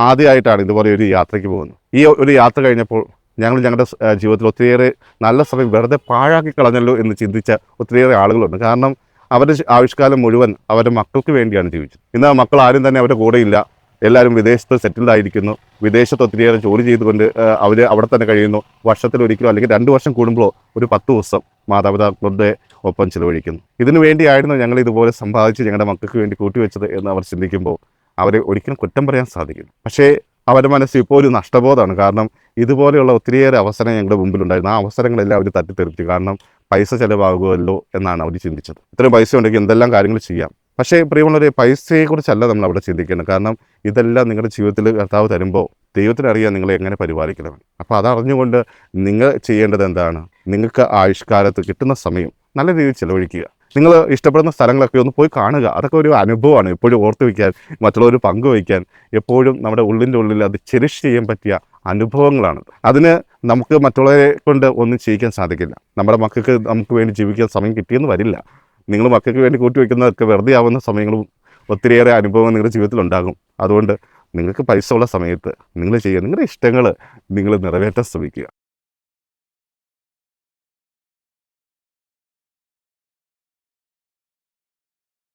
ആദ്യമായിട്ടാണ് ഇതുപോലെ ഒരു യാത്രയ്ക്ക് പോകുന്നത്. ഈ ഒരു യാത്ര കഴിഞ്ഞപ്പോൾ ഞങ്ങളുടെ ജീവിതത്തിൽ ഒത്തിരിയേറെ നല്ല സമയം വെറുതെ പാഴാക്കി കളഞ്ഞല്ലോ എന്ന് ചിന്തിച്ച ഒത്തിരിയേറെ ആളുകളുണ്ട്. കാരണം അവരുടെ ആയുഷ്കാലം മുഴുവൻ അവരുടെ മക്കൾക്ക് വേണ്ടിയാണ് ജീവിച്ചത്. ഇന്ന് ആ മക്കൾ ആരും തന്നെ അവരുടെ കൂടെയില്ല. എല്ലാവരും വിദേശത്ത് സെറ്റിൽഡ് ആയിരിക്കുന്നു. വിദേശത്ത് ഒത്തിരിയേറെ ജോലി ചെയ്തുകൊണ്ട് അവർ അവിടെ തന്നെ കഴിയുന്നു. വർഷത്തിലൊരിക്കലോ അല്ലെങ്കിൽ 2 വർഷം കൂടുമ്പോഴോ ഒരു 10 ദിവസം മാതാപിതാക്കളുടെ ഒപ്പം ചിലവഴിക്കുന്നു. ഇതിനു വേണ്ടിയായിരുന്നു ഞങ്ങൾ ഇതുപോലെ സമ്പാദിച്ച് ഞങ്ങളുടെ മക്കൾക്ക് വേണ്ടി കൂട്ടിവെച്ചത് എന്ന് അവർ ചിന്തിക്കുമ്പോൾ അവരെ ഒരിക്കലും കുറ്റം പറയാൻ സാധിക്കില്ല. പക്ഷേ അവരുടെ മനസ്സിൽ ഇപ്പോൾ ഒരു നഷ്ടബോധമാണ്. കാരണം ഇതുപോലെയുള്ള ഒത്തിരിയേറെ അവസരം ഞങ്ങളുടെ മുമ്പിലുണ്ടായിരുന്നു. ആ അവസരങ്ങളെല്ലാം അവർ തട്ടിത്തെറിച്ചു. കാരണം പൈസ ചിലവാകുമല്ലോ എന്നാണ് അവർ ചിന്തിച്ചത്. ഇത്രയും പൈസ ഉണ്ടെങ്കിൽ എന്തെല്ലാം കാര്യങ്ങൾ ചെയ്യാം. പക്ഷേ പ്രിയമുള്ളവരെ, പൈസയെക്കുറിച്ചല്ല നമ്മൾ അവിടെ ചിന്തിക്കേണ്ടത്. കാരണം ഇതെല്ലാം നിങ്ങളുടെ ജീവിതത്തിൽ കർത്താവ് തരുമ്പോൾ ദൈവത്തിനറിയാം നിങ്ങളെ എങ്ങനെ പരിപാലിക്കണമെന്ന്. അപ്പോൾ അതറിഞ്ഞുകൊണ്ട് നിങ്ങൾ ചെയ്യേണ്ടത് എന്താണ്? നിങ്ങൾക്ക് ആയുഷ്കാലത്ത് കിട്ടുന്ന സമയം നല്ല രീതിയിൽ ചിലവഴിക്കുക. നിങ്ങൾ ഇഷ്ടപ്പെടുന്ന സ്ഥലങ്ങളൊക്കെ ഒന്ന് പോയി കാണുക. അതൊക്കെ ഒരു അനുഭവമാണ്. എപ്പോഴും ഓർത്ത് വയ്ക്കാൻ, മറ്റുള്ളവർ പങ്കുവയ്ക്കാൻ, എപ്പോഴും നമ്മുടെ ഉള്ളിൽ അത് ചെറിഷ് ചെയ്യാൻ പറ്റിയ അനുഭവങ്ങളാണ്. അതിന് നമുക്ക് മറ്റുള്ളവരെ കൊണ്ട് ഒന്നും ചെയ്യിക്കാൻ സാധിക്കില്ല. നമ്മുടെ മക്കൾക്ക് നമുക്ക് വേണ്ടി ജീവിക്കാൻ സമയം കിട്ടിയെന്ന് വരില്ല. നിങ്ങൾ മക്കൾക്ക് വേണ്ടി കൂട്ടിവെക്കുന്നതൊക്കെ വെറുതെ ആവുന്ന സമയങ്ങളും ഒത്തിരിയേറെ അനുഭവങ്ങൾ നിങ്ങളുടെ ജീവിതത്തിൽ ഉണ്ടാകും. അതുകൊണ്ട് നിങ്ങൾക്ക് പൈസ ഉള്ള സമയത്ത് നിങ്ങൾ ചെയ്യുക. നിങ്ങളുടെ ഇഷ്ടങ്ങൾ നിങ്ങൾ നിറവേറ്റാൻ ശ്രമിക്കുക.